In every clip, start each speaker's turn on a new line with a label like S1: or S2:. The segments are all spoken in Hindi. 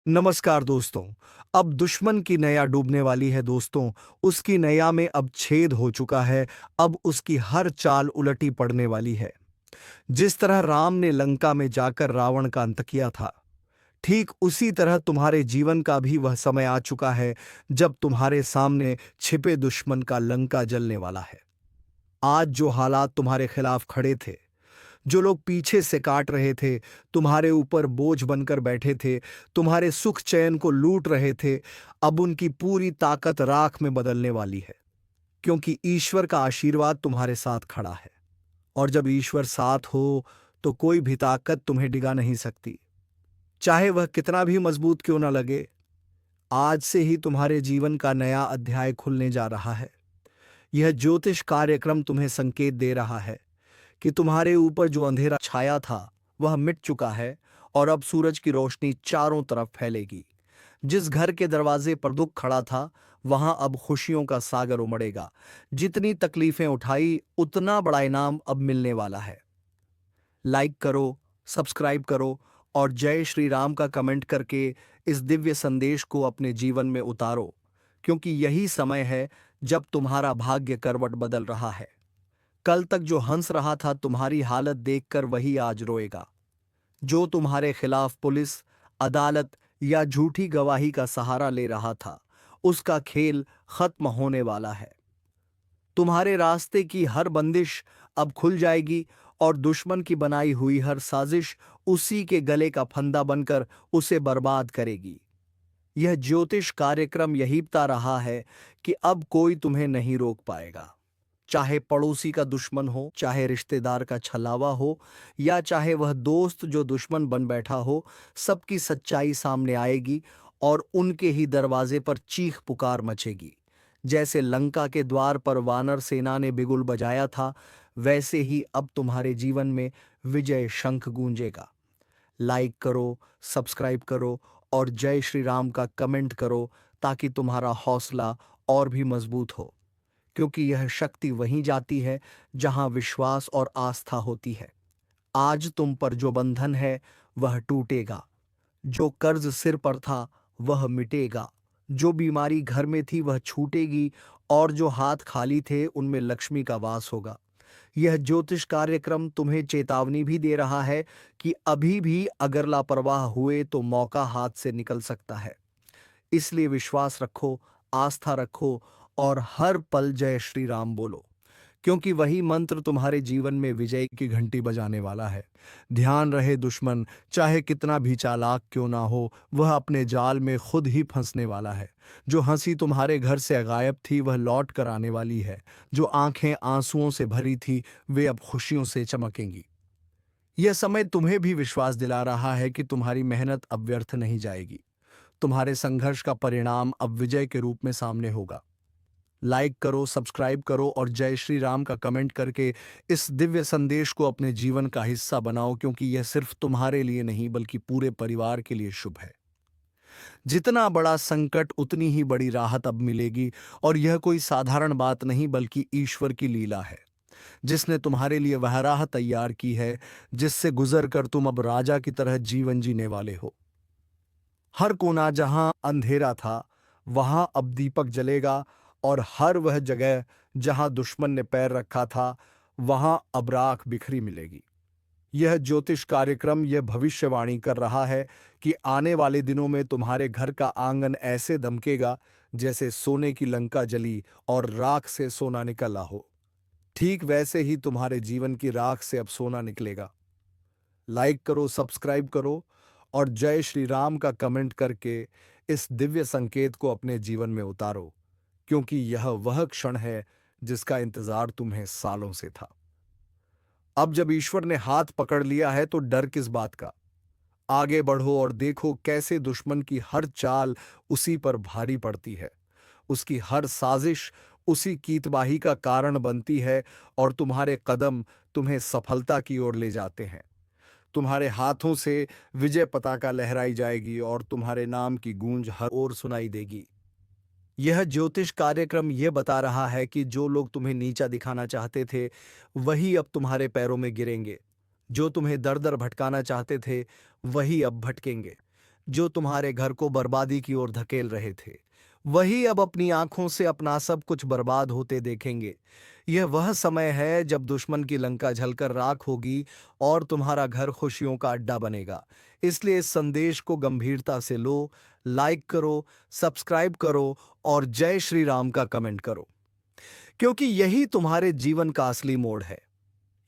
S1: नमस्कार दोस्तों। अब दुश्मन की नैया डूबने वाली है दोस्तों। उसकी नैया में अब छेद हो चुका है। अब उसकी हर चाल उलटी पड़ने वाली है। जिस तरह राम ने लंका में जाकर रावण का अंत किया था, ठीक उसी तरह तुम्हारे जीवन का भी वह समय आ चुका है जब तुम्हारे सामने छिपे दुश्मन का लंका जलने वाला है। आज जो हालात तुम्हारे खिलाफ खड़े थे, जो लोग पीछे से काट रहे थे, तुम्हारे ऊपर बोझ बनकर बैठे थे, तुम्हारे सुख चैन को लूट रहे थे, अब उनकी पूरी ताकत राख में बदलने वाली है। क्योंकि ईश्वर का आशीर्वाद तुम्हारे साथ खड़ा है। और जब ईश्वर साथ हो तो कोई भी ताकत तुम्हें डिगा नहीं सकती, चाहे वह कितना भी मजबूत क्यों ना लगे। आज से ही तुम्हारे जीवन का नया अध्याय खुलने जा रहा है। यह ज्योतिष कार्यक्रम तुम्हें संकेत दे रहा है कि तुम्हारे ऊपर जो अंधेरा छाया था वह मिट चुका है और अब सूरज की रोशनी चारों तरफ फैलेगी। जिस घर के दरवाजे पर दुख खड़ा था, वहां अब खुशियों का सागर उमड़ेगा। जितनी तकलीफें उठाई, उतना बड़ा इनाम अब मिलने वाला है। लाइक करो, सब्सक्राइब करो और जय श्री राम का कमेंट करके इस दिव्य संदेश को अपने जीवन में उतारो, क्योंकि यही समय है जब तुम्हारा भाग्य करवट बदल रहा है। कल तक जो हंस रहा था तुम्हारी हालत देखकर, वही आज रोएगा। जो तुम्हारे खिलाफ पुलिस, अदालत या झूठी गवाही का सहारा ले रहा था, उसका खेल खत्म होने वाला है। तुम्हारे रास्ते की हर बंदिश अब खुल जाएगी और दुश्मन की बनाई हुई हर साजिश उसी के गले का फंदा बनकर उसे बर्बाद करेगी। यह ज्योतिष कार्यक्रम यही बता रहा है कि अब कोई तुम्हें नहीं रोक पाएगा। चाहे पड़ोसी का दुश्मन हो, चाहे रिश्तेदार का छलावा हो, या चाहे वह दोस्त जो दुश्मन बन बैठा हो, सबकी सच्चाई सामने आएगी और उनके ही दरवाजे पर चीख पुकार मचेगी। जैसे लंका के द्वार पर वानर सेना ने बिगुल बजाया था, वैसे ही अब तुम्हारे जीवन में विजय शंख गूंजेगा। लाइक करो, सब्सक्राइब करो और जय श्री राम का कमेंट करो, ताकि तुम्हारा हौसला और भी मजबूत हो। क्योंकि यह शक्ति वहीं जाती है जहां विश्वास और आस्था होती है। आज तुम पर जो बंधन है वह टूटेगा, जो कर्ज सिर पर था वह मिटेगा, जो बीमारी घर में थी वह छूटेगी और जो हाथ खाली थे उनमें लक्ष्मी का वास होगा। यह ज्योतिष कार्यक्रम तुम्हें चेतावनी भी दे रहा है कि अभी भी अगर लापरवाह हुए तो मौका हाथ से निकल सकता है। इसलिए विश्वास रखो, आस्था रखो और हर पल जय श्री राम बोलो, क्योंकि वही मंत्र तुम्हारे जीवन में विजय की घंटी बजाने वाला है। ध्यान रहे, दुश्मन चाहे कितना भी चालाक क्यों ना हो, वह अपने जाल में खुद ही फंसने वाला है। जो हंसी तुम्हारे घर से गायब थी वह लौट कर आने वाली है। जो आंखें आंसुओं से भरी थी वे अब खुशियों से चमकेंगी। यह समय तुम्हें भी विश्वास दिला रहा है कि तुम्हारी मेहनत अब व्यर्थ नहीं जाएगी। तुम्हारे संघर्ष का परिणाम अब विजय के रूप में सामने होगा। लाइक करो, सब्सक्राइब करो और जय श्री राम का कमेंट करके इस दिव्य संदेश को अपने जीवन का हिस्सा बनाओ, क्योंकि यह सिर्फ तुम्हारे लिए नहीं बल्कि पूरे परिवार के लिए शुभ है। जितना बड़ा संकट उतनी ही बड़ी राहत अब मिलेगी और यह कोई साधारण बात नहीं बल्कि ईश्वर की लीला है, जिसने तुम्हारे लिए वह राह तैयार की है जिससे गुजर कर तुम अब राजा की तरह जीवन जीने वाले हो। हर कोना जहां अंधेरा था वहां अब दीपक जलेगा और हर वह जगह जहां दुश्मन ने पैर रखा था वहां अब राख बिखरी मिलेगी। यह ज्योतिष कार्यक्रम यह भविष्यवाणी कर रहा है कि आने वाले दिनों में तुम्हारे घर का आंगन ऐसे दमकेगा जैसे सोने की लंका जली और राख से सोना निकला हो। ठीक वैसे ही तुम्हारे जीवन की राख से अब सोना निकलेगा। लाइक करो, सब्सक्राइब करो और जय श्री राम का कमेंट करके इस दिव्य संकेत को अपने जीवन में उतारो, क्योंकि यह वह क्षण है जिसका इंतजार तुम्हें सालों से था। अब जब ईश्वर ने हाथ पकड़ लिया है तो डर किस बात का। आगे बढ़ो और देखो कैसे दुश्मन की हर चाल उसी पर भारी पड़ती है, उसकी हर साजिश उसी कीतबाही का कारण बनती है और तुम्हारे कदम तुम्हें सफलता की ओर ले जाते हैं। तुम्हारे हाथों से विजय पताका लहराई जाएगी और तुम्हारे नाम की गूंज हर ओर सुनाई देगी। यह ज्योतिष कार्यक्रम यह बता रहा है कि जो लोग तुम्हें नीचा दिखाना चाहते थे वही अब तुम्हारे पैरों में गिरेंगे। जो तुम्हें दर दर भटकाना चाहते थे वही अब भटकेंगे। जो तुम्हारे घर को बर्बादी की ओर धकेल रहे थे, वही अब अपनी आंखों से अपना सब कुछ बर्बाद होते देखेंगे। यह वह समय है जब दुश्मन की लंका जलकर राख होगी और तुम्हारा घर खुशियों का अड्डा बनेगा। इसलिए इस संदेश को गंभीरता से लो, लाइक करो, सब्सक्राइब करो और जय श्री राम का कमेंट करो, क्योंकि यही तुम्हारे जीवन का असली मोड़ है।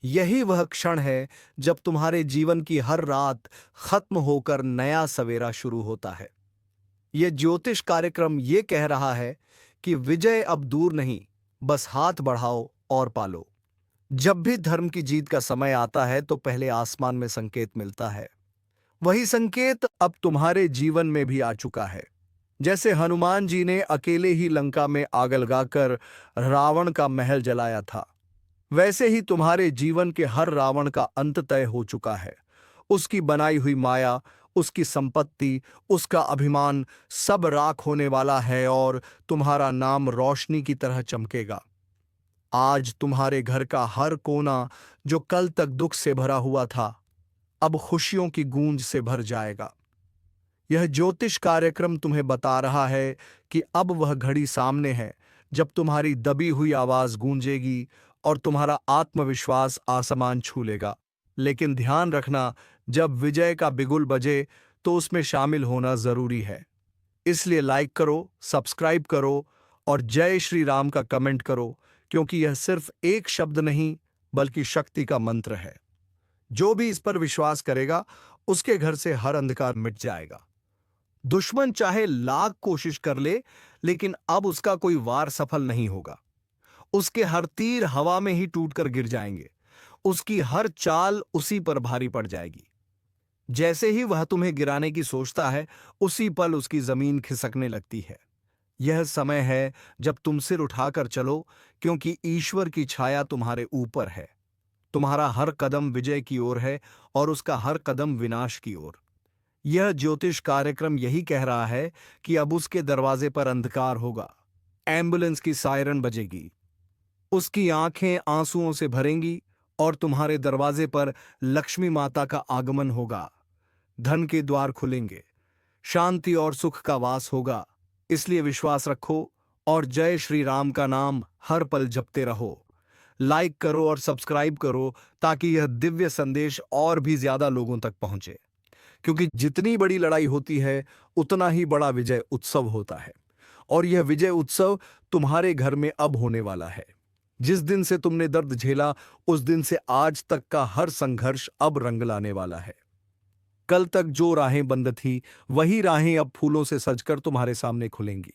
S1: यही वह क्षण है जब तुम्हारे जीवन की हर रात खत्म होकर नया सवेरा शुरू होता है। यह ज्योतिष कार्यक्रम ये कह रहा है कि विजय अब दूर नहीं, बस हाथ बढ़ाओ और पालो। जब भी धर्म की जीत का समय आता है तो पहले आसमान में संकेत मिलता है। वही संकेत अब तुम्हारे जीवन में भी आ चुका है। जैसे हनुमान जी ने अकेले ही लंका में आग लगाकर रावण का महल जलाया था, वैसे ही तुम्हारे जीवन के हर रावण का अंत तय हो चुका है। उसकी बनाई हुई माया, उसकी संपत्ति, उसका अभिमान सब राख होने वाला है और तुम्हारा नाम रोशनी की तरह चमकेगा। आज तुम्हारे घर का हर कोना जो कल तक दुख से भरा हुआ था, अब खुशियों की गूंज से भर जाएगा। यह ज्योतिष कार्यक्रम तुम्हें बता रहा है कि अब वह घड़ी सामने है जब तुम्हारी दबी हुई आवाज गूंजेगी और तुम्हारा आत्मविश्वास आसमान छू लेगा। लेकिन ध्यान रखना, जब विजय का बिगुल बजे तो उसमें शामिल होना जरूरी है। इसलिए लाइक करो, सब्सक्राइब करो और जय श्री राम का कमेंट करो, क्योंकि यह सिर्फ एक शब्द नहीं बल्कि शक्ति का मंत्र है। जो भी इस पर विश्वास करेगा उसके घर से हर अंधकार मिट जाएगा। दुश्मन चाहे लाख कोशिश कर ले, लेकिन अब उसका कोई वार सफल नहीं होगा। उसके हर तीर हवा में ही टूटकर गिर जाएंगे। उसकी हर चाल उसी पर भारी पड़ जाएगी। जैसे ही वह तुम्हें गिराने की सोचता है, उसी पल उसकी जमीन खिसकने लगती है। यह समय है जब तुम सिर उठाकर चलो, क्योंकि ईश्वर की छाया तुम्हारे ऊपर है। तुम्हारा हर कदम विजय की ओर है और उसका हर कदम विनाश की ओर। यह ज्योतिष कार्यक्रम यही कह रहा है कि अब उसके दरवाजे पर अंधकार होगा, एम्बुलेंस की सायरन बजेगी, उसकी आंखें आंसुओं से भरेंगी और तुम्हारे दरवाजे पर लक्ष्मी माता का आगमन होगा। धन के द्वार खुलेंगे, शांति और सुख का वास होगा। इसलिए विश्वास रखो और जय श्री राम का नाम हर पल जपते रहो। लाइक करो और सब्सक्राइब करो ताकि यह दिव्य संदेश और भी ज्यादा लोगों तक पहुंचे, क्योंकि जितनी बड़ी लड़ाई होती है उतना ही बड़ा विजय उत्सव होता है। और यह विजय उत्सव तुम्हारे घर में अब होने वाला है। जिस दिन से तुमने दर्द झेला, उस दिन से आज तक का हर संघर्ष अब रंग लाने वाला है। कल तक जो राहें बंद थी, वही राहें अब फूलों से सजकर तुम्हारे सामने खुलेंगी।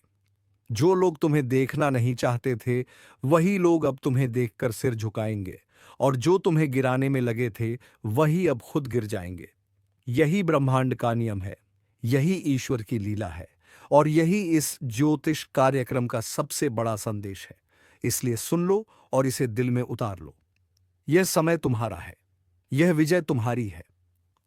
S1: जो लोग तुम्हें देखना नहीं चाहते थे, वही लोग अब तुम्हें देखकर सिर झुकाएंगे, और जो तुम्हें गिराने में लगे थे, वही अब खुद गिर जाएंगे। यही ब्रह्मांड का नियम है, यही ईश्वर की लीला है, और यही इस ज्योतिष कार्यक्रम का सबसे बड़ा संदेश है। इसलिए सुन लो और इसे दिल में उतार लो। यह समय तुम्हारा है, यह विजय तुम्हारी है,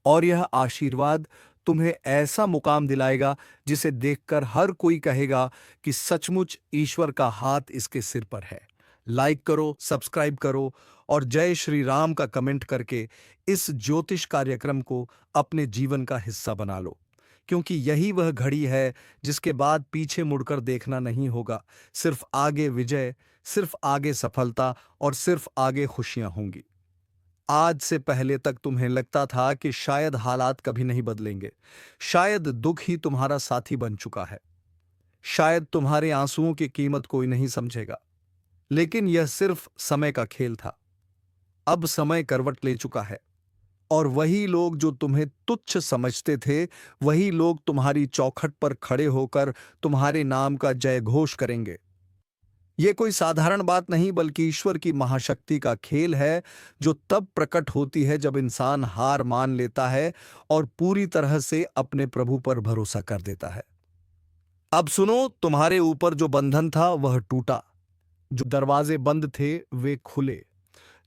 S1: और यह आशीर्वाद तुम्हें ऐसा मुकाम दिलाएगा जिसे देखकर हर कोई कहेगा कि सचमुच ईश्वर का हाथ इसके सिर पर है। लाइक करो, सब्सक्राइब करो और जय श्री राम का कमेंट करके इस ज्योतिष कार्यक्रम को अपने जीवन का हिस्सा बना लो, क्योंकि यही वह घड़ी है जिसके बाद पीछे मुड़कर देखना नहीं होगा। सिर्फ आगे विजय, सिर्फ आगे सफलता और सिर्फ आगे खुशियां होंगी। आज से पहले तक तुम्हें लगता था कि शायद हालात कभी नहीं बदलेंगे, शायद दुख ही तुम्हारा साथी बन चुका है, शायद तुम्हारे आंसुओं की कीमत कोई नहीं समझेगा। लेकिन यह सिर्फ समय का खेल था। अब समय करवट ले चुका है, और वही लोग जो तुम्हें तुच्छ समझते थे, वही लोग तुम्हारी चौखट पर खड़े होकर तुम्हारे नाम का जय घोष करेंगे। यह कोई साधारण बात नहीं, बल्कि ईश्वर की महाशक्ति का खेल है, जो तब प्रकट होती है जब इंसान हार मान लेता है और पूरी तरह से अपने प्रभु पर भरोसा कर देता है। अब सुनो, तुम्हारे ऊपर जो बंधन था वह टूटा, जो दरवाजे बंद थे वे खुले,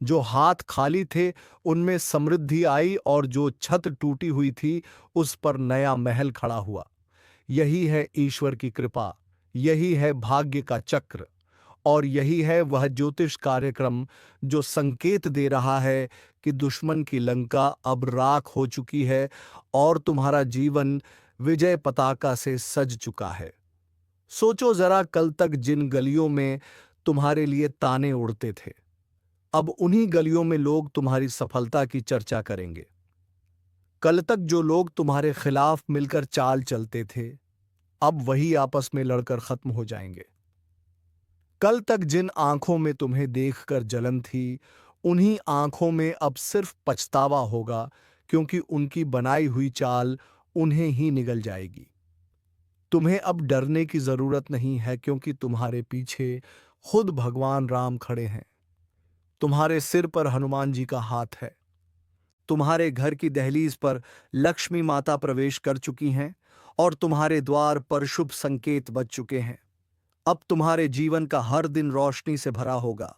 S1: जो हाथ खाली थे उनमें समृद्धि आई, और जो छत टूटी हुई थी उस पर नया महल खड़ा हुआ। यही है ईश्वर की कृपा, यही है भाग्य का चक्र, और यही है वह ज्योतिष कार्यक्रम जो संकेत दे रहा है कि दुश्मन की लंका अब राख हो चुकी है और तुम्हारा जीवन विजय पताका से सज चुका है। सोचो जरा, कल तक जिन गलियों में तुम्हारे लिए ताने उड़ते थे, अब उन्हीं गलियों में लोग तुम्हारी सफलता की चर्चा करेंगे। कल तक जो लोग तुम्हारे खिलाफ मिलकर चाल चलते थे, अब वही आपस में लड़कर खत्म हो जाएंगे। कल तक जिन आंखों में तुम्हें देखकर जलन थी, उन्हीं आंखों में अब सिर्फ पछतावा होगा, क्योंकि उनकी बनाई हुई चाल उन्हें ही निगल जाएगी। तुम्हें अब डरने की जरूरत नहीं है, क्योंकि तुम्हारे पीछे खुद भगवान राम खड़े हैं। तुम्हारे सिर पर हनुमान जी का हाथ है। तुम्हारे घर की दहलीज पर लक्ष्मी माता प्रवेश कर चुकी हैं और तुम्हारे द्वार पर शुभ संकेत बज चुके हैं। अब तुम्हारे जीवन का हर दिन रोशनी से भरा होगा।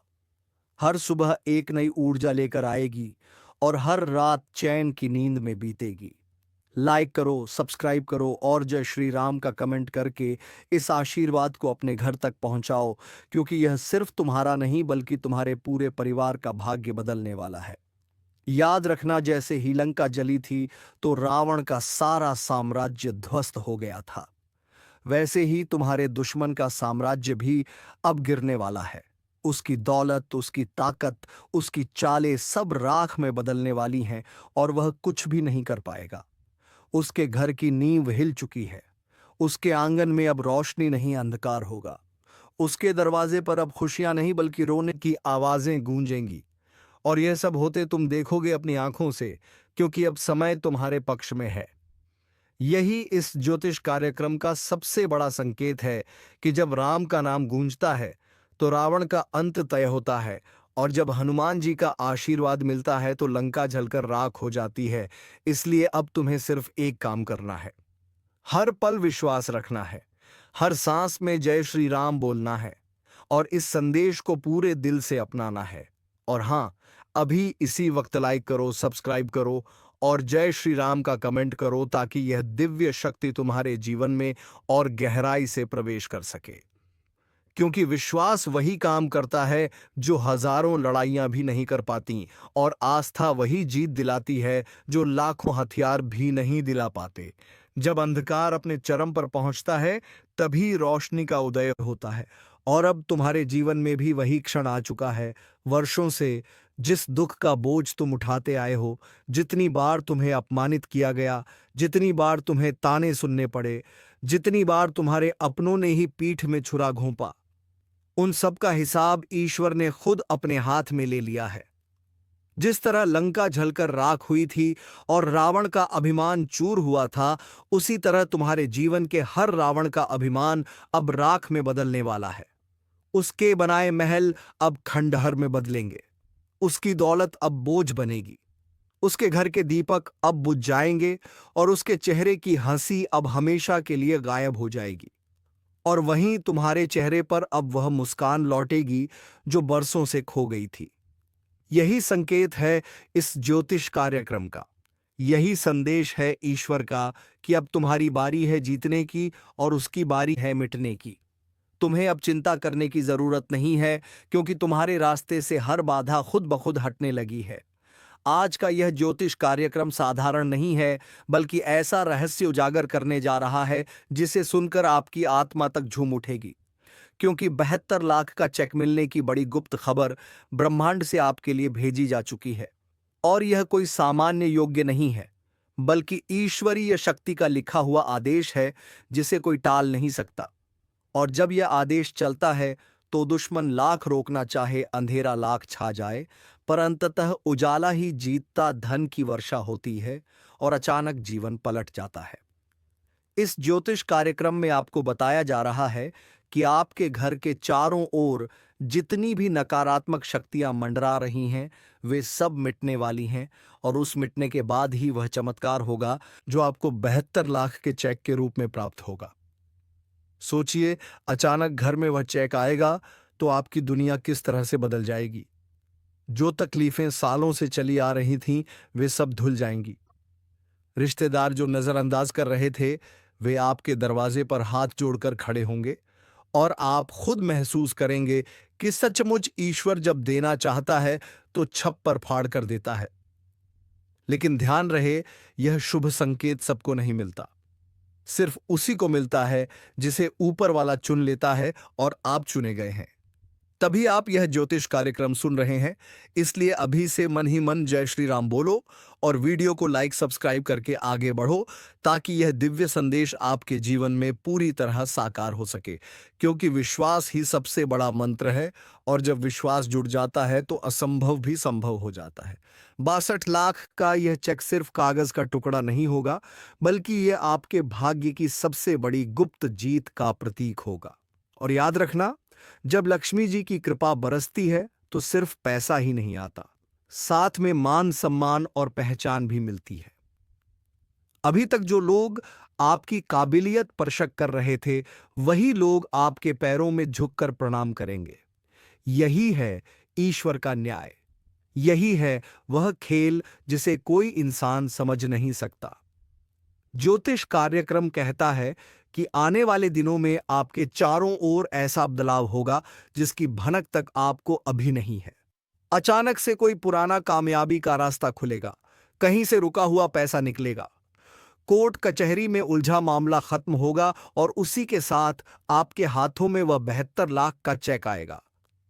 S1: हर सुबह एक नई ऊर्जा लेकर आएगी और हर रात चैन की नींद में बीतेगी। लाइक करो, सब्सक्राइब करो और जय श्री राम का कमेंट करके इस आशीर्वाद को अपने घर तक पहुंचाओ, क्योंकि यह सिर्फ तुम्हारा नहीं बल्कि तुम्हारे पूरे परिवार का भाग्य बदलने वाला है। याद रखना, जैसे ही लंका जली थी तो रावण का सारा साम्राज्य ध्वस्त हो गया था, वैसे ही तुम्हारे दुश्मन का साम्राज्य भी अब गिरने वाला है। उसकी दौलत, उसकी ताकत, उसकी चालें सब राख में बदलने वाली हैं और वह कुछ भी नहीं कर पाएगा। उसके घर की नींव हिल चुकी है। उसके आंगन में अब रोशनी नहीं, अंधकार होगा। उसके दरवाजे पर अब खुशियां नहीं बल्कि रोने की आवाजें गूंजेंगी। और यह सब होते तुम देखोगे अपनी आंखों से, क्योंकि अब समय तुम्हारे पक्ष में है। यही इस ज्योतिष कार्यक्रम का सबसे बड़ा संकेत है कि जब राम का नाम गूंजता है तो रावण का अंत तय होता है, और जब हनुमान जी का आशीर्वाद मिलता है तो लंका जलकर राख हो जाती है। इसलिए अब तुम्हें सिर्फ एक काम करना है, हर पल विश्वास रखना है, हर सांस में जय श्री राम बोलना है और इस संदेश को पूरे दिल से अपनाना है। और हाँ, अभी इसी वक्त लाइक करो, सब्सक्राइब करो और जय श्री राम का कमेंट करो, ताकि यह दिव्य शक्ति तुम्हारे जीवन में और गहराई से प्रवेश कर सके। क्योंकि विश्वास वही काम करता है जो हजारों लड़ाइयां भी नहीं कर पाती, और आस्था वही जीत दिलाती है जो लाखों हथियार भी नहीं दिला पाते। जब अंधकार अपने चरम पर पहुंचता है, तभी रोशनी का उदय होता है। और अब तुम्हारे जीवन में भी वही क्षण आ चुका है। वर्षों से जिस दुख का बोझ तुम उठाते आए हो, जितनी बार तुम्हें अपमानित किया गया, जितनी बार तुम्हें ताने सुनने पड़े, जितनी बार तुम्हारे अपनों ने ही पीठ में छुरा घोंपा, उन सब का हिसाब ईश्वर ने खुद अपने हाथ में ले लिया है। जिस तरह लंका जलकर राख हुई थी और रावण का अभिमान चूर हुआ था, उसी तरह तुम्हारे जीवन के हर रावण का अभिमान अब राख में बदलने वाला है। उसके बनाए महल अब खंडहर में बदलेंगे। उसकी दौलत अब बोझ बनेगी। उसके घर के दीपक अब बुझ जाएंगे और उसके चेहरे की हंसी अब हमेशा के लिए गायब हो जाएगी। और वहीं तुम्हारे चेहरे पर अब वह मुस्कान लौटेगी जो बरसों से खो गई थी। यही संकेत है इस ज्योतिष कार्यक्रम का। यही संदेश है ईश्वर का कि अब तुम्हारी बारी है जीतने की और उसकी बारी है मिटने की। तुम्हें अब चिंता करने की जरूरत नहीं है, क्योंकि तुम्हारे रास्ते से हर बाधा खुद ब खुद हटने लगी है। आज का यह ज्योतिष कार्यक्रम साधारण नहीं है, बल्कि ऐसा रहस्य उजागर करने जा रहा है जिसे सुनकर आपकी आत्मा तक झूम उठेगी। क्योंकि 72 लाख का चेक मिलने की बड़ी गुप्त खबर ब्रह्मांड से आपके लिए भेजी जा चुकी है। और यह कोई सामान्य योग्य नहीं है, बल्कि ईश्वरीय शक्ति का लिखा हुआ आदेश है जिसे कोई टाल नहीं सकता। और जब यह आदेश चलता है तो दुश्मन लाख रोकना चाहे, अंधेरा लाख छा जाए, पर अंततः उजाला ही जीतता धन की वर्षा होती है और अचानक जीवन पलट जाता है। इस ज्योतिष कार्यक्रम में आपको बताया जा रहा है कि आपके घर के चारों ओर जितनी भी नकारात्मक शक्तियां मंडरा रही हैं, वे सब मिटने वाली हैं, और उस मिटने के बाद ही वह चमत्कार होगा जो आपको 72 लाख के चेक के रूप में प्राप्त होगा। सोचिए, अचानक घर में वह चेक आएगा तो आपकी दुनिया किस तरह से बदल जाएगी। जो तकलीफें सालों से चली आ रही थीं, वे सब धुल जाएंगी। रिश्तेदार जो नजरअंदाज कर रहे थे, वे आपके दरवाजे पर हाथ जोड़कर खड़े होंगे, और आप खुद महसूस करेंगे कि सचमुच ईश्वर जब देना चाहता है तो छप्पर फाड़ कर देता है। लेकिन ध्यान रहे, यह शुभ संकेत सबको नहीं मिलता। सिर्फ उसी को मिलता है जिसे ऊपर वाला चुन लेता है और आप चुने गए हैं। तभी आप यह ज्योतिष कार्यक्रम सुन रहे हैं। इसलिए अभी से मन ही मन जय श्री राम बोलो और वीडियो को लाइक सब्सक्राइब करके आगे बढ़ो, ताकि यह दिव्य संदेश आपके जीवन में पूरी तरह साकार हो सके। क्योंकि विश्वास ही सबसे बड़ा मंत्र है, और जब विश्वास जुड़ जाता है तो असंभव भी संभव हो जाता है। 62 लाख का यह चेक सिर्फ कागज का टुकड़ा नहीं होगा, बल्कि यह आपके भाग्य की सबसे बड़ी गुप्त जीत का प्रतीक होगा। और याद रखना, जब लक्ष्मी जी की कृपा बरसती है तो सिर्फ पैसा ही नहीं आता, साथ में मान सम्मान और पहचान भी मिलती है। अभी तक जो लोग आपकी काबिलियत पर शक कर रहे थे, वही लोग आपके पैरों में झुककर प्रणाम करेंगे। यही है ईश्वर का न्याय। यही है वह खेल जिसे कोई इंसान समझ नहीं सकता। ज्योतिष कार्यक्रम कहता है कि आने वाले दिनों में आपके चारों ओर ऐसा बदलाव होगा जिसकी भनक तक आपको अभी नहीं है। अचानक से कोई पुराना कामयाबी का रास्ता खुलेगा, कहीं से रुका हुआ पैसा निकलेगा, कोर्ट कचहरी में उलझा मामला खत्म होगा और उसी के साथ आपके हाथों में वह 72 लाख का चेक आएगा।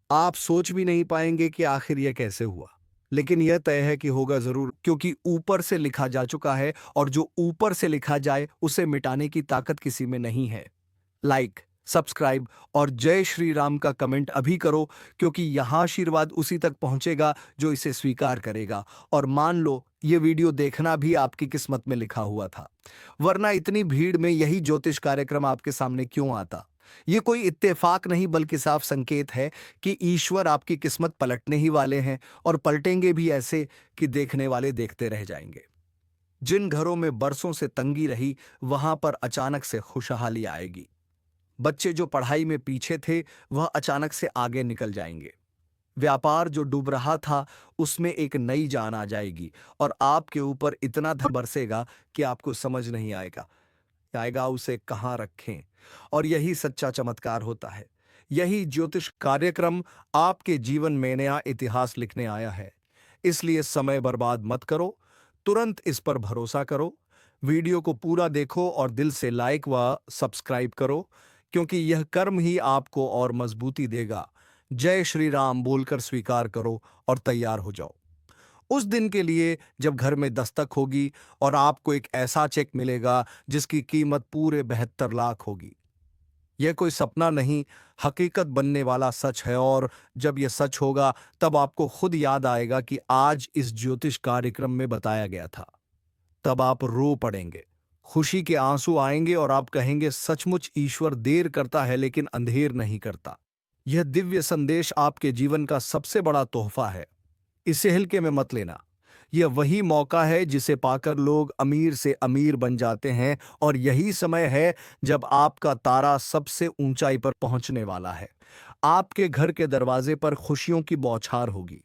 S1: आप सोच भी नहीं पाएंगे कि आखिर यह कैसे हुआ, लेकिन यह तय है कि होगा जरूर, क्योंकि ऊपर से लिखा जा चुका है, और जो ऊपर से लिखा जाए उसे मिटाने की ताकत किसी में नहीं है। लाइक, सब्सक्राइब और जय श्री राम का कमेंट अभी करो, क्योंकि यहां आशीर्वाद उसी तक पहुंचेगा जो इसे स्वीकार करेगा। और मान लो ये वीडियो देखना भी आपकी किस्मत में लिखा हुआ था, वरना इतनी भीड़ में यही ज्योतिष कार्यक्रम आपके सामने क्यों आता। ये कोई इत्तेफाक नहीं, बल्कि साफ संकेत है कि ईश्वर आपकी किस्मत पलटने ही वाले हैं, और पलटेंगे भी ऐसे कि देखने वाले देखते रह जाएंगे। जिन घरों में बरसों से तंगी रही, वहां पर अचानक से खुशहाली आएगी। बच्चे जो पढ़ाई में पीछे थे, वह अचानक से आगे निकल जाएंगे। व्यापार जो डूब रहा था, उसमें एक नई जान आ जाएगी, और आपके ऊपर इतना धन बरसेगा कि आपको समझ नहीं आएगा उसे कहाँ रखें। और यही सच्चा चमत्कार होता है। यही ज्योतिष कार्यक्रम आपके जीवन में नया इतिहास लिखने आया है। इसलिए समय बर्बाद मत करो, तुरंत इस पर भरोसा करो। वीडियो को पूरा देखो और दिल से लाइक व सब्सक्राइब करो, क्योंकि यह कर्म ही आपको और मजबूती देगा। जय श्री राम बोलकर स्वीकार करो और तैयार हो जाओ उस दिन के लिए जब घर में दस्तक होगी और आपको एक ऐसा चेक मिलेगा जिसकी कीमत पूरे 72 लाख होगी। यह कोई सपना नहीं, हकीकत बनने वाला सच है। और जब यह सच होगा, तब आपको खुद याद आएगा कि आज इस ज्योतिष कार्यक्रम में बताया गया था। तब आप रो पड़ेंगे, खुशी के आंसू आएंगे, और आप कहेंगे, सचमुच ईश्वर देर करता है लेकिन अंधेर नहीं करता। यह दिव्य संदेश आपके जीवन का सबसे बड़ा तोहफा है। इसे हल्के में मत लेना। यह वही मौका है जिसे पाकर लोग अमीर से अमीर बन जाते हैं, और यही समय है जब आपका तारा सबसे ऊंचाई पर पहुंचने वाला है। आपके घर के दरवाजे पर खुशियों की बौछार होगी,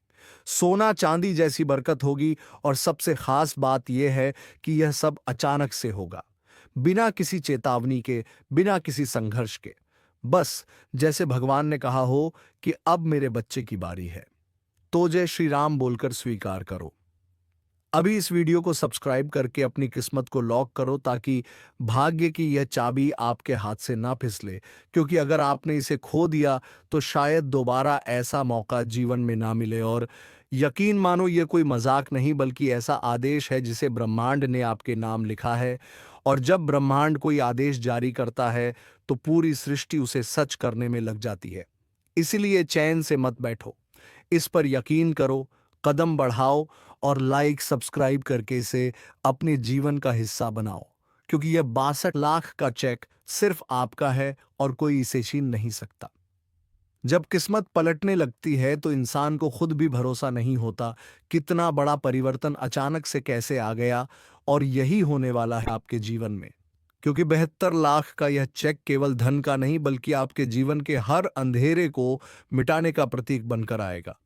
S1: सोना चांदी जैसी बरकत होगी, और सबसे खास बात यह है कि यह सब अचानक से होगा, बिना किसी चेतावनी के, बिना किसी संघर्ष के। बस जैसे भगवान ने कहा हो कि अब मेरे बच्चे की बारी है, तो जय श्री राम बोलकर स्वीकार करो। अभी इस वीडियो को सब्सक्राइब करके अपनी किस्मत को लॉक करो, ताकि भाग्य की यह चाबी आपके हाथ से ना फिसले। क्योंकि अगर आपने इसे खो दिया तो शायद दोबारा ऐसा मौका जीवन में ना मिले। और यकीन मानो, ये कोई मजाक नहीं, बल्कि ऐसा आदेश है जिसे ब्रह्मांड ने आपके नाम लिखा है। और जब ब्रह्मांड कोई आदेश जारी करता है तो पूरी सृष्टि उसे सच करने में लग जाती है। इसलिए चैन से मत बैठो, इस पर यकीन करो, कदम बढ़ाओ और लाइक सब्सक्राइब करके इसे अपने जीवन का हिस्सा बनाओ। क्योंकि यह 62 लाख का चेक सिर्फ आपका है और कोई इसे छीन नहीं सकता। जब किस्मत पलटने लगती है तो इंसान को खुद भी भरोसा नहीं होता, कितना बड़ा परिवर्तन अचानक से कैसे आ गया। और यही होने वाला है आपके जीवन में। क्योंकि 72 लाख का यह चेक केवल धन का नहीं, बल्कि आपके जीवन के हर अंधेरे को मिटाने का प्रतीक बनकर आएगा।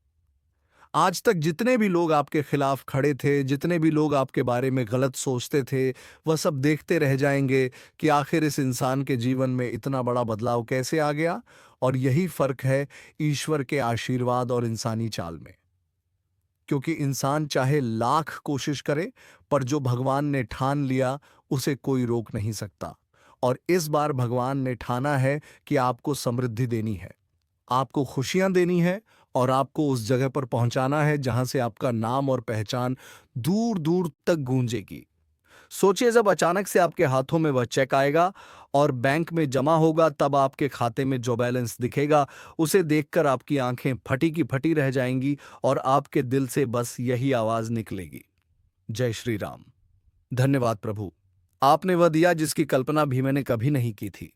S1: आज तक जितने भी लोग आपके खिलाफ खड़े थे, जितने भी लोग आपके बारे में गलत सोचते थे, वह सब देखते रह जाएंगे कि आखिर इस इंसान के जीवन में इतना बड़ा बदलाव कैसे आ गया। और यही फर्क है ईश्वर के आशीर्वाद और इंसानी चाल में। क्योंकि इंसान चाहे लाख कोशिश करे, पर जो भगवान ने ठान लिया उसे कोई रोक नहीं सकता। और इस बार भगवान ने ठाना है कि आपको समृद्धि देनी है, आपको खुशियां देनी है और आपको उस जगह पर पहुंचाना है जहां से आपका नाम और पहचान दूर दूर तक गूंजेगी। सोचिए, जब अचानक से आपके हाथों में वह चेक आएगा और बैंक में जमा होगा, तब आपके खाते में जो बैलेंस दिखेगा उसे देखकर आपकी आंखें फटी की फटी रह जाएंगी और आपके दिल से बस यही आवाज निकलेगी, जय श्री राम। धन्यवाद प्रभु, आपने वह दिया जिसकी कल्पना भी मैंने कभी नहीं की थी।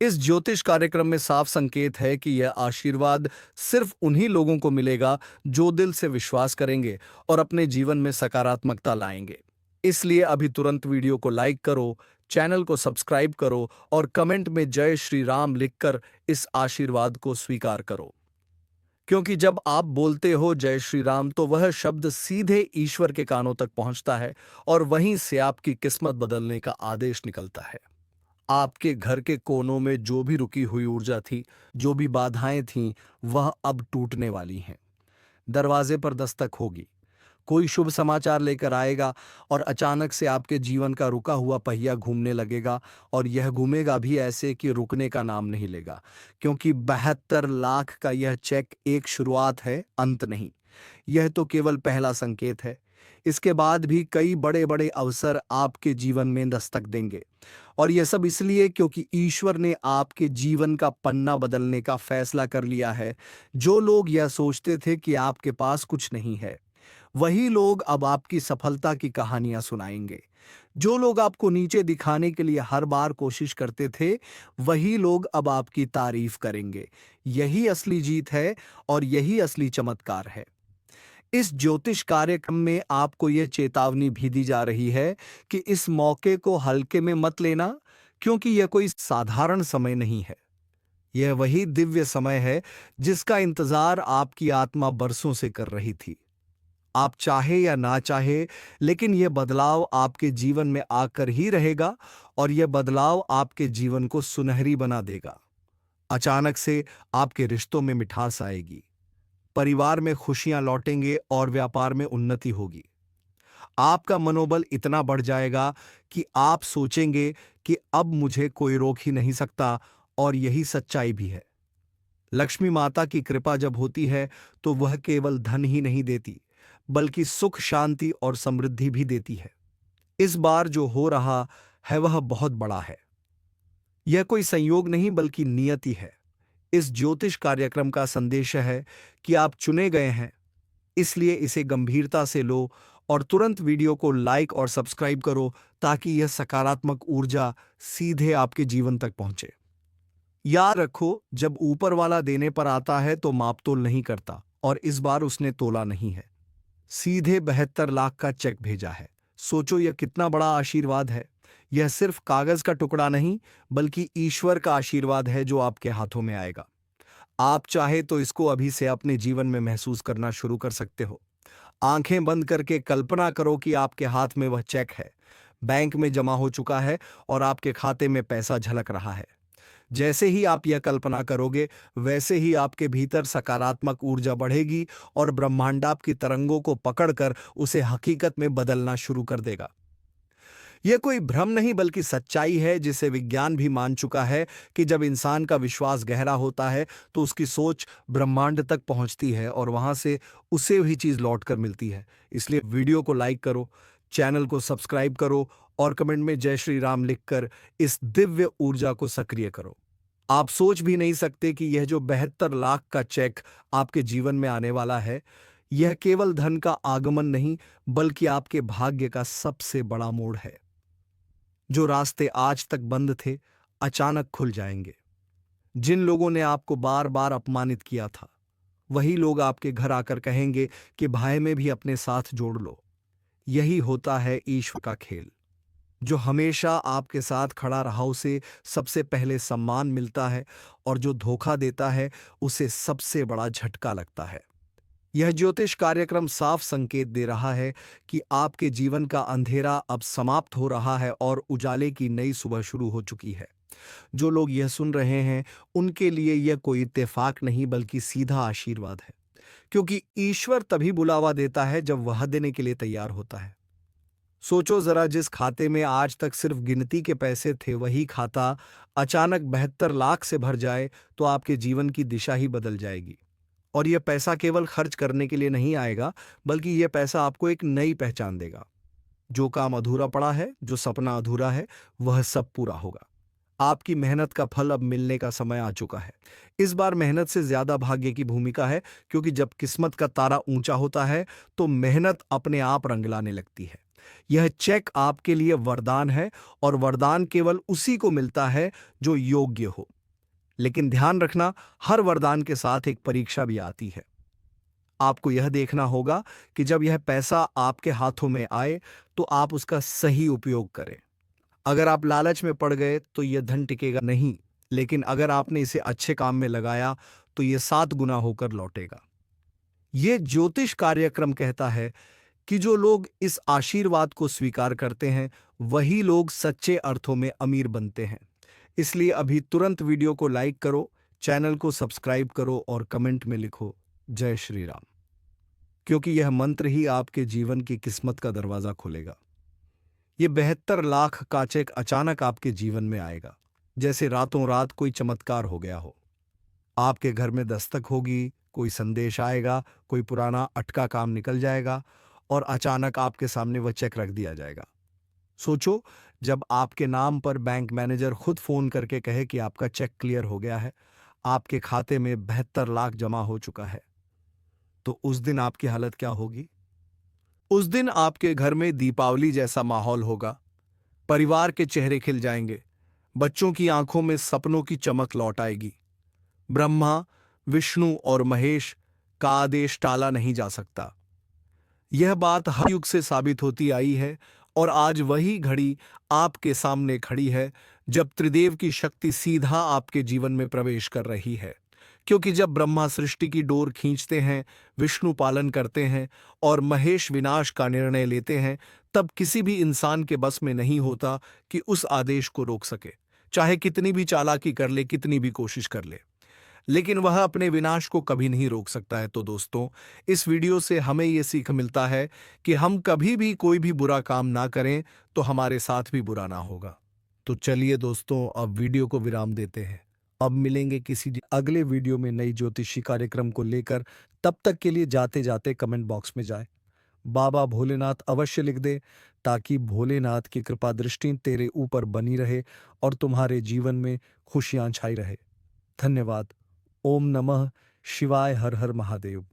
S1: इस ज्योतिष कार्यक्रम में साफ संकेत है कि यह आशीर्वाद सिर्फ उन्हीं लोगों को मिलेगा जो दिल से विश्वास करेंगे और अपने जीवन में सकारात्मकता लाएंगे। इसलिए अभी तुरंत वीडियो को लाइक करो, चैनल को सब्सक्राइब करो और कमेंट में जय श्री राम लिखकर इस आशीर्वाद को स्वीकार करो। क्योंकि जब आप बोलते हो जय श्री राम, तो वह शब्द सीधे ईश्वर के कानों तक पहुंचता है और वहीं से आपकी किस्मत बदलने का आदेश निकलता है। आपके घर के कोनों में जो भी रुकी हुई ऊर्जा थी, जो भी बाधाएं थीं, वह अब टूटने वाली हैं। दरवाजे पर दस्तक होगी, कोई शुभ समाचार लेकर आएगा और अचानक से आपके जीवन का रुका हुआ पहिया घूमने लगेगा और यह घूमेगा भी ऐसे कि रुकने का नाम नहीं लेगा, क्योंकि 72 लाख का यह चेक एक शुरुआत है, अंत नहीं। यह तो केवल पहला संकेत है। इसके बाद भी कई बड़े बड़े अवसर आपके जीवन में दस्तक देंगे और यह सब इसलिए क्योंकि ईश्वर ने आपके जीवन का पन्ना बदलने का फैसला कर लिया है। जो लोग यह सोचते थे कि आपके पास कुछ नहीं है, वही लोग अब आपकी सफलता की कहानियां सुनाएंगे। जो लोग आपको नीचे दिखाने के लिए हर बार कोशिश करते थे, वही लोग अब आपकी तारीफ करेंगे। यही असली जीत है और यही असली चमत्कार है। इस ज्योतिष कार्यक्रम में आपको यह चेतावनी भी दी जा रही है कि इस मौके को हल्के में मत लेना, क्योंकि यह कोई साधारण समय नहीं है। यह वही दिव्य समय है जिसका इंतजार आपकी आत्मा बरसों से कर रही थी। आप चाहे या ना चाहे, लेकिन यह बदलाव आपके जीवन में आकर ही रहेगा और यह बदलाव आपके जीवन को सुनहरी बना देगा। अचानक से आपके रिश्तों में मिठास आएगी, परिवार में खुशियां लौटेंगे और व्यापार में उन्नति होगी। आपका मनोबल इतना बढ़ जाएगा कि आप सोचेंगे कि अब मुझे कोई रोक ही नहीं सकता, और यही सच्चाई भी है। लक्ष्मी माता की कृपा जब होती है तो वह केवल धन ही नहीं देती, बल्कि सुख, शांति और समृद्धि भी देती है। इस बार जो हो रहा है वह बहुत बड़ा है। यह कोई संयोग नहीं बल्कि नियति है। इस ज्योतिष कार्यक्रम का संदेश है कि आप चुने गए हैं, इसलिए इसे गंभीरता से लो और तुरंत वीडियो को लाइक और सब्सक्राइब करो ताकि यह सकारात्मक ऊर्जा सीधे आपके जीवन तक पहुंचे। याद रखो, जब ऊपर वाला देने पर आता है तो मापतोल नहीं करता, और इस बार उसने तोला नहीं है, सीधे 72 लाख का चेक भेजा है। सोचो यह कितना बड़ा आशीर्वाद है। यह सिर्फ कागज का टुकड़ा नहीं बल्कि ईश्वर का आशीर्वाद है जो आपके हाथों में आएगा। आप चाहे तो इसको अभी से अपने जीवन में महसूस करना शुरू कर सकते हो। आंखें बंद करके कल्पना करो कि आपके हाथ में वह चेक है, बैंक में जमा हो चुका है और आपके खाते में पैसा झलक रहा है। जैसे ही आप यह कल्पना करोगे, वैसे ही आपके भीतर सकारात्मक ऊर्जा बढ़ेगी और ब्रह्मांड आपकी तरंगों को पकड़कर उसे हकीकत में बदलना शुरू कर देगा। यह कोई भ्रम नहीं बल्कि सच्चाई है जिसे विज्ञान भी मान चुका है कि जब इंसान का विश्वास गहरा होता है तो उसकी सोच ब्रह्मांड तक पहुंचती है और वहां से उसे वही चीज लौटकर मिलती है। इसलिए वीडियो को लाइक करो, चैनल को सब्सक्राइब करो और कमेंट में जय श्री राम लिखकर इस दिव्य ऊर्जा को सक्रिय करो। आप सोच भी नहीं सकते कि यह जो 72 लाख का चेक आपके जीवन में आने वाला है, यह केवल धन का आगमन नहीं बल्कि आपके भाग्य का सबसे बड़ा मोड़ है। जो रास्ते आज तक बंद थे, अचानक खुल जाएंगे। जिन लोगों ने आपको बार बार अपमानित किया था, वही लोग आपके घर आकर कहेंगे कि भाई में भी अपने साथ जोड़ लो। यही होता है ईश्वर का खेल। जो हमेशा आपके साथ खड़ा रहा उसे सबसे पहले सम्मान मिलता है, और जो धोखा देता है उसे सबसे बड़ा झटका लगता है। यह ज्योतिष कार्यक्रम साफ संकेत दे रहा है कि आपके जीवन का अंधेरा अब समाप्त हो रहा है और उजाले की नई सुबह शुरू हो चुकी है। जो लोग यह सुन रहे हैं, उनके लिए यह कोई इत्तेफाक नहीं बल्कि सीधा आशीर्वाद है, क्योंकि ईश्वर तभी बुलावा देता है जब वह देने के लिए तैयार होता है। सोचो जरा, जिस खाते में आज तक सिर्फ गिनती के पैसे थे, वही खाता अचानक 72 लाख से भर जाए तो आपके जीवन की दिशा ही बदल जाएगी। और यह पैसा केवल खर्च करने के लिए नहीं आएगा, बल्कि यह पैसा आपको एक नई पहचान देगा। जो काम अधूरा पड़ा है, जो सपना अधूरा है, वह सब पूरा होगा। आपकी मेहनत का फल अब मिलने का समय आ चुका है। इस बार मेहनत से ज्यादा भाग्य की भूमिका है, क्योंकि जब किस्मत का तारा ऊंचा होता है तो मेहनत अपने आप रंग लाने लगती है। यह चेक आपके लिए वरदान है, और वरदान केवल उसी को मिलता है जो योग्य हो। लेकिन ध्यान रखना, हर वरदान के साथ एक परीक्षा भी आती है। आपको यह देखना होगा कि जब यह पैसा आपके हाथों में आए तो आप उसका सही उपयोग करें। अगर आप लालच में पड़ गए तो यह धन टिकेगा नहीं, लेकिन अगर आपने इसे अच्छे काम में लगाया तो यह 7 गुना होकर लौटेगा। यह ज्योतिष कार्यक्रम कहता है कि जो लोग इस आशीर्वाद को स्वीकार करते हैं, वही लोग सच्चे अर्थों में अमीर बनते हैं। इसलिए अभी तुरंत वीडियो को लाइक करो, चैनल को सब्सक्राइब करो और कमेंट में लिखो जय श्री राम, क्योंकि यह मंत्र ही आपके जीवन की किस्मत का दरवाजा खोलेगा। ये 72 लाख का चेक अचानक आपके जीवन में आएगा, जैसे रातों रात कोई चमत्कार हो गया हो। आपके घर में दस्तक होगी, कोई संदेश आएगा, कोई पुराना अटका काम निकल जाएगा और अचानक आपके सामने वह चेक रख दिया जाएगा। सोचो, जब आपके नाम पर बैंक मैनेजर खुद फोन करके कहे कि आपका चेक क्लियर हो गया है, आपके खाते में 72 लाख जमा हो चुका है, तो उस दिन आपकी हालत क्या होगी? उस दिन आपके घर में दीपावली जैसा माहौल होगा। परिवार के चेहरे खिल जाएंगे, बच्चों की आंखों में सपनों की चमक लौट आएगी। ब्रह्मा, विष्णु और महेश का आदेश टाला नहीं जा सकता। यह बात हर युग से साबित होती आई है, और आज वही घड़ी आपके सामने खड़ी है जब त्रिदेव की शक्ति सीधा आपके जीवन में प्रवेश कर रही है। क्योंकि जब ब्रह्मा सृष्टि की डोर खींचते हैं, विष्णु पालन करते हैं और महेश विनाश का निर्णय लेते हैं, तब किसी भी इंसान के बस में नहीं होता कि उस आदेश को रोक सके, चाहे कितनी भी चालाकी कर ले, कितनी भी कोशिश कर ले। लेकिन वह अपने विनाश को कभी नहीं रोक सकता है। तो दोस्तों, इस वीडियो से हमें यह सीख मिलता है कि हम कभी भी कोई भी बुरा काम ना करें तो हमारे साथ भी बुरा ना होगा। तो चलिए दोस्तों, अब वीडियो को विराम देते हैं। अब मिलेंगे किसी अगले वीडियो में नई ज्योतिषी कार्यक्रम को लेकर। तब तक के लिए जाते जाते कमेंट बॉक्स में जाए बाबा भोलेनाथ अवश्य लिख दे, ताकि भोलेनाथ की कृपा दृष्टि तेरे ऊपर बनी रहे और तुम्हारे जीवन में खुशियां छाई रहे। धन्यवाद। ओम नमः शिवाय। हर हर महादेव।